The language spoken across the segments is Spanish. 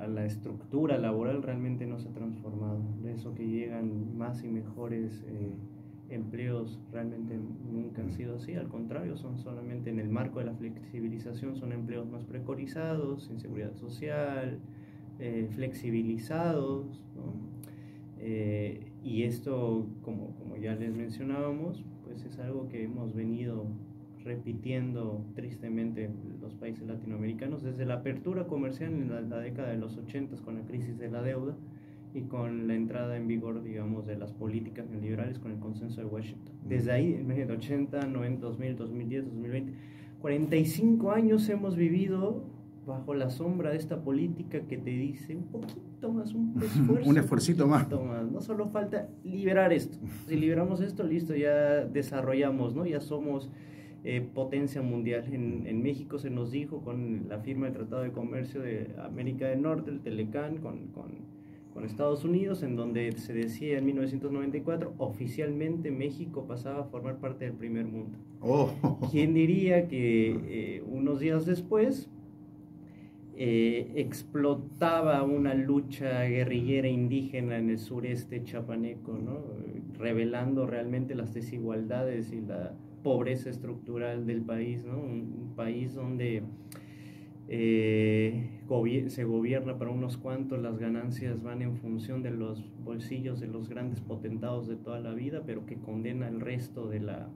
a la estructura laboral realmente no se ha transformado. Eso que llegan más y mejores empleos realmente nunca han sido así, al contrario, son solamente en el marco de la flexibilización, son empleos más precarizados, sin seguridad social, flexibilizados, ¿no? Y esto, como ya les mencionábamos, pues es algo que hemos venido repitiendo tristemente los países latinoamericanos desde la apertura comercial en la década de los 80 con la crisis de la deuda y con la entrada en vigor, digamos, de las políticas neoliberales con el consenso de Washington. Desde ahí, en el 80, 90, 2000, 2010, 2020, 45 años hemos vivido bajo la sombra de esta política que te dice un poquito más, un esfuerzo, un esfuercito más. No solo falta liberar esto. Si liberamos esto, listo, ya desarrollamos, ¿no? Ya somos potencia mundial. En México se nos dijo con la firma del Tratado de Comercio de América del Norte, el Telecán, con Estados Unidos, en donde se decía en 1994, oficialmente México pasaba a formar parte del primer mundo. ¿Quién diría que unos días después explotaba una lucha guerrillera indígena en el sureste chapaneco, ¿no? Revelando realmente las desigualdades y la pobreza estructural del país, ¿no? Un país donde se gobierna para unos cuantos, las ganancias van en función de los bolsillos de los grandes potentados de toda la vida, pero que condena al resto de la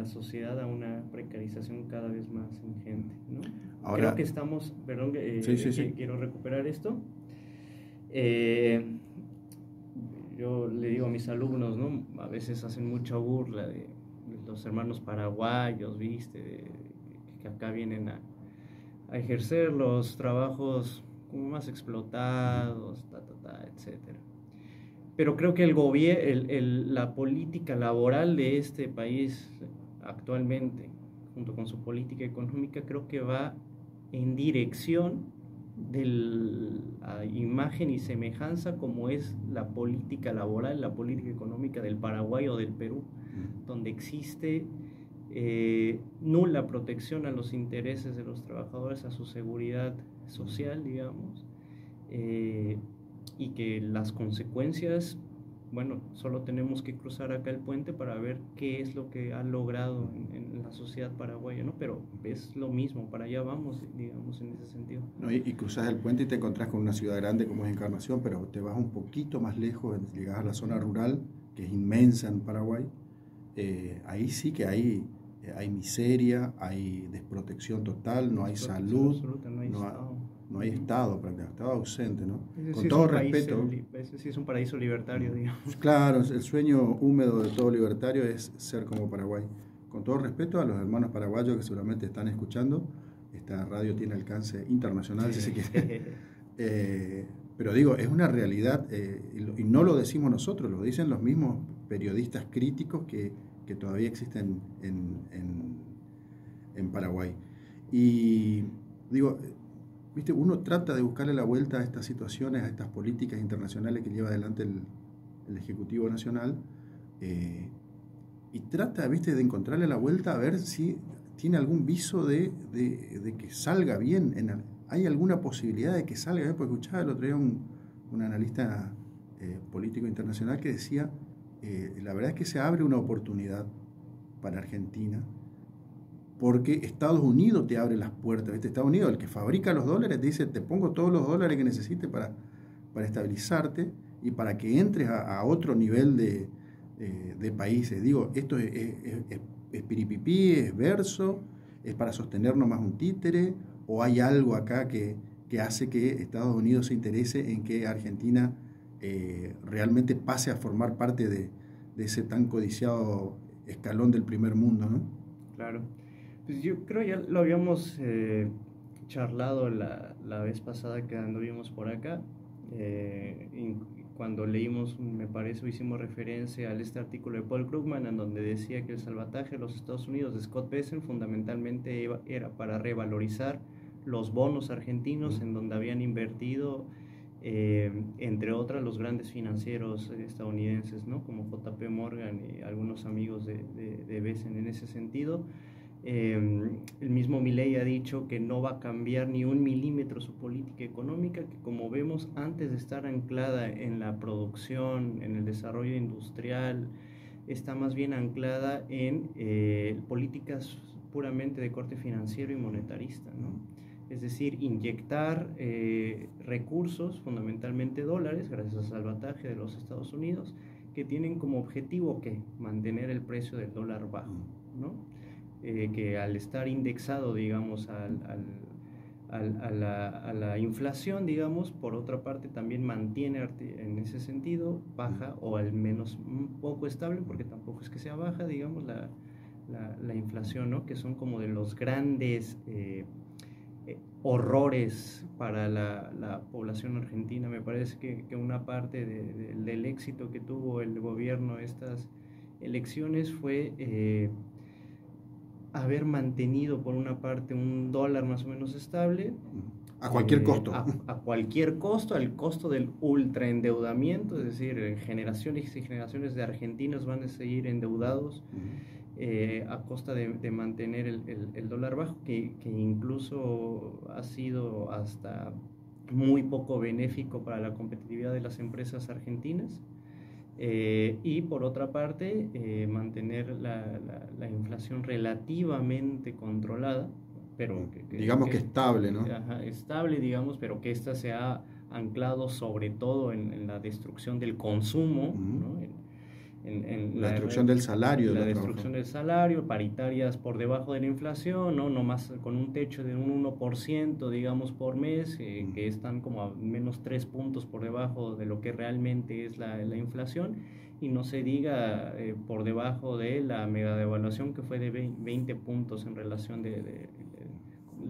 sociedad a una precarización cada vez más ingente, ¿no? Ahora, creo que estamos, perdón, sí. Quiero recuperar esto. Yo le digo a mis alumnos, ¿no? A veces hacen mucha burla de los hermanos paraguayos, ¿viste? Que acá vienen a ejercer los trabajos como más explotados, etcétera. Pero creo que la política laboral de este país actualmente, junto con su política económica, creo que va en dirección de la imagen y semejanza como es la política laboral, la política económica del Paraguay o del Perú, donde existe nula protección a los intereses de los trabajadores, a su seguridad social, digamos, y que las consecuencias, bueno, solo tenemos que cruzar acá el puente para ver qué es lo que ha logrado en la sociedad paraguaya, ¿no? Pero es lo mismo, para allá vamos, digamos, en ese sentido. No, y cruzas el puente y te encontrás con una ciudad grande como es Encarnación, pero te vas un poquito más lejos, llegas a la zona rural, que es inmensa en Paraguay. Ahí sí que hay miseria, hay desprotección total, no hay salud, absoluta, no hay Estado. No hay Estado, prácticamente, Estado ausente, ¿no? Con sí todo respeto. Ese sí es un paraíso libertario, digamos. Claro, el sueño húmedo de todo libertario es ser como Paraguay. Con todo respeto a los hermanos paraguayos que seguramente están escuchando, esta radio tiene alcance internacional, si se quiere. Pero digo, es una realidad, y no lo decimos nosotros, lo dicen los mismos periodistas críticos que todavía existen en Paraguay. Y digo, ¿viste? Uno trata de buscarle la vuelta a estas situaciones, a estas políticas internacionales que lleva adelante el Ejecutivo Nacional, y trata, ¿viste?, de encontrarle la vuelta a ver si tiene algún viso de que salga bien, hay alguna posibilidad de que salga bien, porque escuchaba el otro día un analista político internacional que decía, la verdad es que se abre una oportunidad para Argentina, porque Estados Unidos te abre las puertas, ¿viste? Estados Unidos, el que fabrica los dólares, te dice, te pongo todos los dólares que necesites para estabilizarte y para que entres a otro nivel de países. Digo, esto es piripipí, es verso, es para sostenernos más un títere, o hay algo acá que hace que Estados Unidos se interese en que Argentina realmente pase a formar parte de ese tan codiciado escalón del primer mundo, ¿no? Claro. Pues yo creo ya lo habíamos charlado la vez pasada que anduvimos por acá, cuando leímos, me parece, hicimos referencia a este artículo de Paul Krugman, en donde decía que el salvataje de los Estados Unidos de Scott Bessent fundamentalmente era para revalorizar los bonos argentinos en donde habían invertido, entre otras, los grandes financieros estadounidenses, ¿no? Como JP Morgan y algunos amigos de Bessent en ese sentido. El mismo Milei ha dicho que no va a cambiar ni un milímetro su política económica, que como vemos, antes de estar anclada en la producción, en el desarrollo industrial, está más bien anclada en políticas puramente de corte financiero y monetarista, ¿no? Es decir, inyectar recursos, fundamentalmente dólares, gracias al salvataje de los Estados Unidos, que tienen como objetivo que mantener el precio del dólar bajo, ¿no? Que al estar indexado, digamos, a la inflación, digamos, por otra parte también mantiene en ese sentido baja o al menos un poco estable, porque tampoco es que sea baja, digamos, la inflación, ¿no? Que son como de los grandes horrores para la población argentina. Me parece que una parte del éxito que tuvo el gobierno estas elecciones fue haber mantenido por una parte un dólar más o menos estable. A cualquier costo. A cualquier costo, al costo del ultraendeudamiento, es decir, generaciones y generaciones de argentinos van a seguir endeudados a costa de mantener el dólar bajo, que incluso ha sido hasta muy poco benéfico para la competitividad de las empresas argentinas. Y por otra parte, mantener la inflación relativamente controlada, pero digamos que estable, ¿no? Ajá, estable, digamos, pero que ésta se ha anclado sobre todo en la destrucción del consumo, ¿no? En la destrucción del salario. La destrucción del salario, paritarias por debajo de la inflación, ¿no? Nomás con un techo de un 1%, digamos, por mes, que están como a menos 3 puntos por debajo de lo que realmente es la inflación, y no se diga por debajo de la mega devaluación que fue de 20 puntos en relación de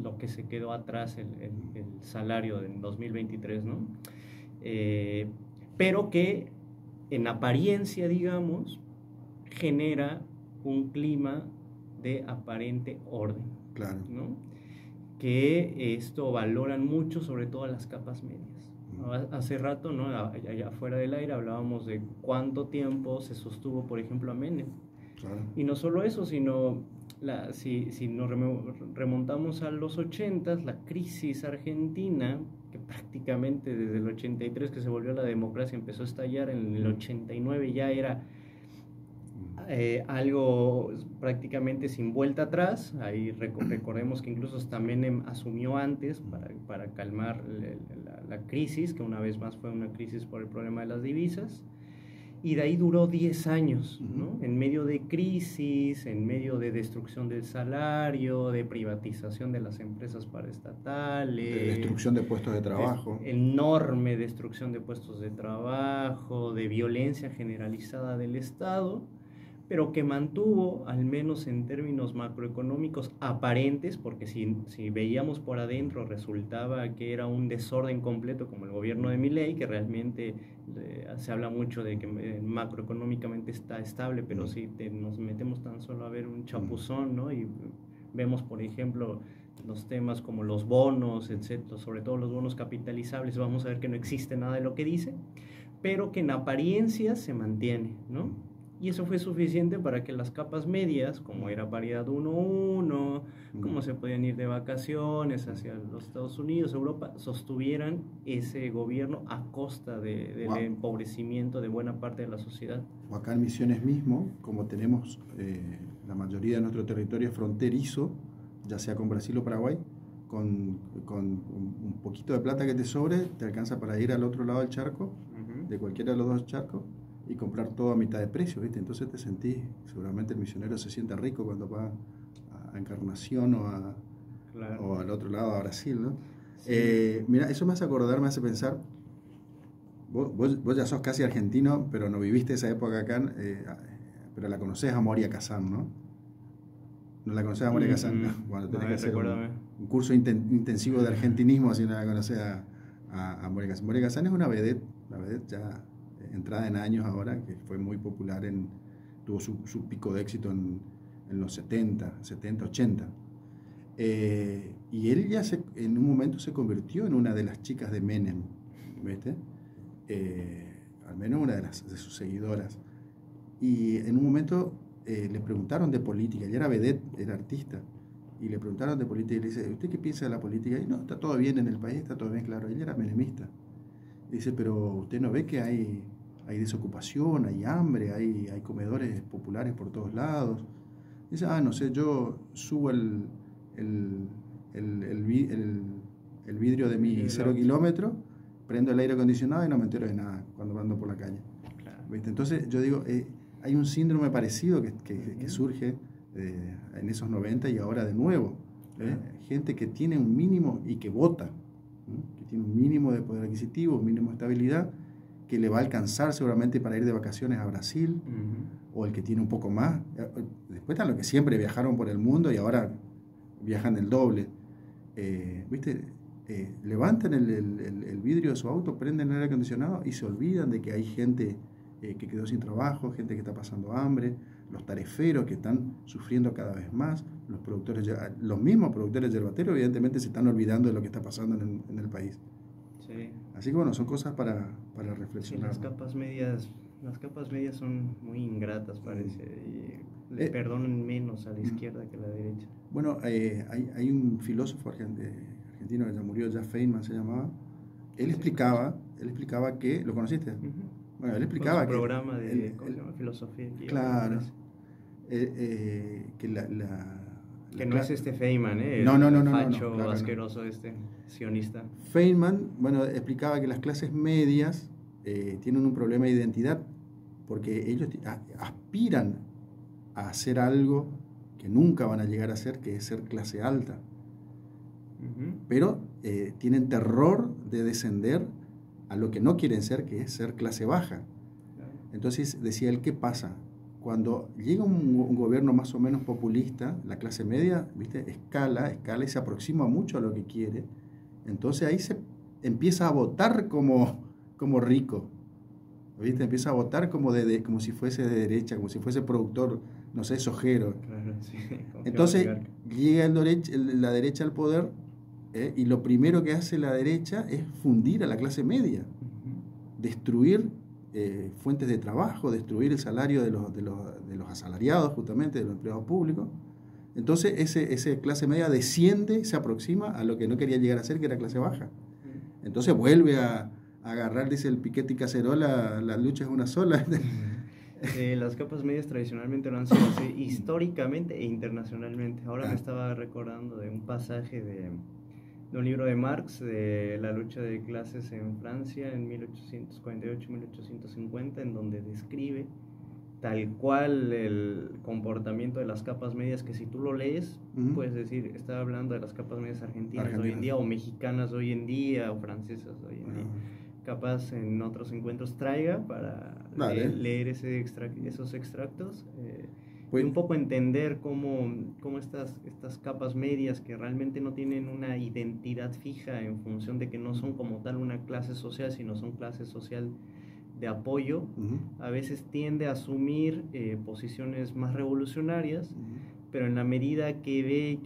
lo que se quedó atrás el salario en 2023, ¿no? Pero que en apariencia, digamos, genera un clima de aparente orden, claro, ¿no? Que esto valoran mucho, sobre todo las capas medias. Hace rato, ¿no? Allá fuera del aire hablábamos de cuánto tiempo se sostuvo, por ejemplo, a Menem. Claro. Y no solo eso, sino si nos remontamos a los 80s, la crisis argentina, que prácticamente desde el 83 que se volvió la democracia empezó a estallar, en el 89 ya era algo prácticamente sin vuelta atrás. Ahí recordemos que incluso hasta Menem asumió antes para calmar la crisis, que una vez más fue una crisis por el problema de las divisas. Y de ahí duró 10 años, ¿no? En medio de crisis, en medio de destrucción del salario, de privatización de las empresas paraestatales, de destrucción de puestos de trabajo, enorme destrucción de puestos de trabajo, de violencia generalizada del Estado, pero que mantuvo, al menos en términos macroeconómicos aparentes, porque si veíamos por adentro resultaba que era un desorden completo, como el gobierno de Milei, que realmente se habla mucho de que macroeconómicamente está estable, pero si nos metemos tan solo a ver un chapuzón, ¿no? Y vemos, por ejemplo, los temas como los bonos, etcétera, sobre todo los bonos capitalizables, vamos a ver que no existe nada de lo que dice, pero que en apariencia se mantiene, ¿no? Y eso fue suficiente para que las capas medias, como era paridad 1-1, como se podían ir de vacaciones hacia los Estados Unidos, Europa, sostuvieran ese gobierno a costa del empobrecimiento de buena parte de la sociedad. O acá en Misiones mismo, como tenemos la mayoría de nuestro territorio fronterizo, ya sea con Brasil o Paraguay, con un poquito de plata que te sobre, te alcanza para ir al otro lado del charco, de cualquiera de los dos charcos, y comprar todo a mitad de precio, ¿viste? Entonces te sentís, seguramente el misionero se siente rico cuando va a Encarnación o al otro lado, a Brasil, ¿no? Sí. Mira, eso me hace acordar, me hace pensar, vos ya sos casi argentino, pero no viviste esa época acá, pero la conocés a Moria Kazan, ¿no? ¿No la conocés a Moria Kazan? Bueno, tenés que hacer un curso intensivo de argentinismo si no la conocés a Moria Kazan. Moria Kazan es una vedette ya entrada en años ahora, que fue muy popular, tuvo su pico de éxito en los 70, 80. Y él ya en un momento se convirtió en una de las chicas de Menem, ¿viste? Al menos una de sus seguidoras. Y en un momento le preguntaron de política, ella era vedette, era artista, y le preguntaron de política y le dice, ¿usted qué piensa de la política? Y no, está todo bien en el país, está todo bien, claro, ella era menemista. Dice, pero usted no ve que hay desocupación, hay hambre, hay comedores populares por todos lados. Dice, no sé, yo subo el vidrio de mi 0 kilómetro, prendo el aire acondicionado y no me entero de nada cuando ando por la calle. Claro. ¿Viste? Entonces yo digo, hay un síndrome parecido que surge en esos 90 y ahora de nuevo. Gente que tiene un mínimo y que vota, que tiene un mínimo de poder adquisitivo, un mínimo de estabilidad, que le va a alcanzar seguramente para ir de vacaciones a Brasil, o el que tiene un poco más. Después están los que siempre viajaron por el mundo y ahora viajan el doble. ¿Viste? Levantan el vidrio de su auto, prenden el aire acondicionado y se olvidan de que hay gente que quedó sin trabajo, gente que está pasando hambre, los tareferos que están sufriendo cada vez más, los mismos productores yerbateros evidentemente se están olvidando de lo que está pasando en el país. Sí. Así que bueno, son cosas para reflexionar. Sí, las capas medias son muy ingratas, parece, y le perdonan menos a la izquierda que a la derecha. Bueno, hay un filósofo argentino que ya murió, ya Feynman se llamaba. Él explicaba que, ¿lo conociste? Bueno, él explicaba que programa de filosofía. Claro. Que no es Feynman, el facho asqueroso sionista. Feynman, bueno, explicaba que las clases medias tienen un problema de identidad porque ellos aspiran a hacer algo que nunca van a llegar a ser, que es ser clase alta. Pero tienen terror de descender a lo que no quieren ser, que es ser clase baja. Entonces decía él, ¿qué pasa? Cuando llega un gobierno más o menos populista, la clase media, ¿viste? escala y se aproxima mucho a lo que quiere. Entonces ahí se empieza a votar como rico, ¿viste? Empieza a votar como si fuese de derecha, como si fuese productor, no sé, sojero. Claro, sí, entonces llega la derecha al poder y lo primero que hace la derecha es fundir a la clase media, destruir fuentes de trabajo, destruir el salario de los asalariados, justamente de los empleados públicos. Entonces esa clase media desciende, se aproxima a lo que no quería llegar a ser, que era clase baja. Entonces vuelve a agarrar, dice el Piketty Cacerola, la lucha es una sola. Las capas medias tradicionalmente lo han sido así, históricamente e internacionalmente. Ahora me estaba recordando de un pasaje de un libro de Marx, de la lucha de clases en Francia en 1848-1850, en donde describe tal cual el comportamiento de las capas medias, que si tú lo lees, puedes decir, está hablando de las capas medias argentinas hoy en día, o mexicanas hoy en día, o francesas hoy en día. Capaz en otros encuentros traiga para leer esos extractos, y un poco entender cómo estas capas medias, que realmente no tienen una identidad fija en función de que no son como tal una clase social, sino son clase social de apoyo, a veces tiende a asumir posiciones más revolucionarias, pero en la medida que ve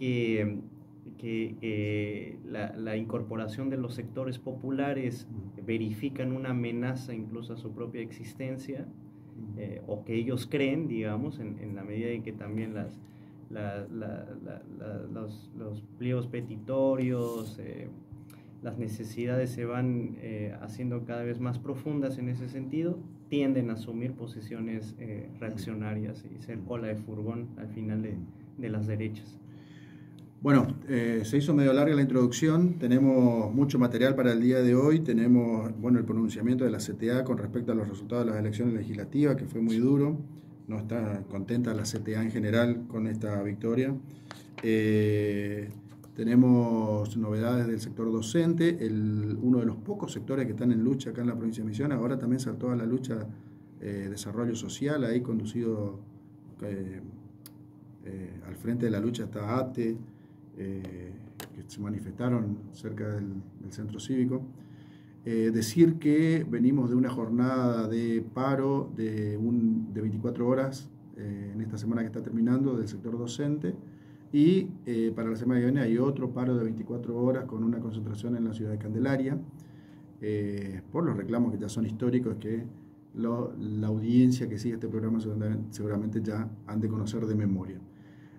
que la incorporación de los sectores populares verifican una amenaza incluso a su propia existencia, o que ellos creen, digamos, en la medida en que también los pliegos petitorios, las necesidades se van haciendo cada vez más profundas en ese sentido, tienden a asumir posiciones reaccionarias y ser cola de furgón al final de las derechas. Bueno, se hizo medio larga la introducción, tenemos mucho material para el día de hoy, tenemos el pronunciamiento de la CTA con respecto a los resultados de las elecciones legislativas, que fue muy duro, no está contenta la CTA en general con esta victoria. Tenemos novedades del sector docente, uno de los pocos sectores que están en lucha acá en la provincia de Misiones, ahora también saltó a la lucha desarrollo social, ahí conducido al frente de la lucha está ATE, que se manifestaron cerca del centro cívico. Decir que venimos de una jornada de paro de 24 horas en esta semana que está terminando del sector docente, y para la semana que viene hay otro paro de 24 horas con una concentración en la ciudad de Candelaria por los reclamos que ya son históricos, que la audiencia que sigue este programa seguramente ya han de conocer de memoria.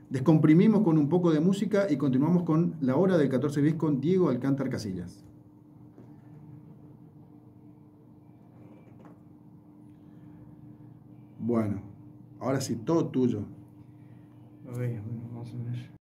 Descomprimimos con un poco de música y continuamos con La Hora del 14 bis con Diego Alcántar Casillas. Bueno, ahora sí, todo tuyo. A ver, bueno, vamos a ver.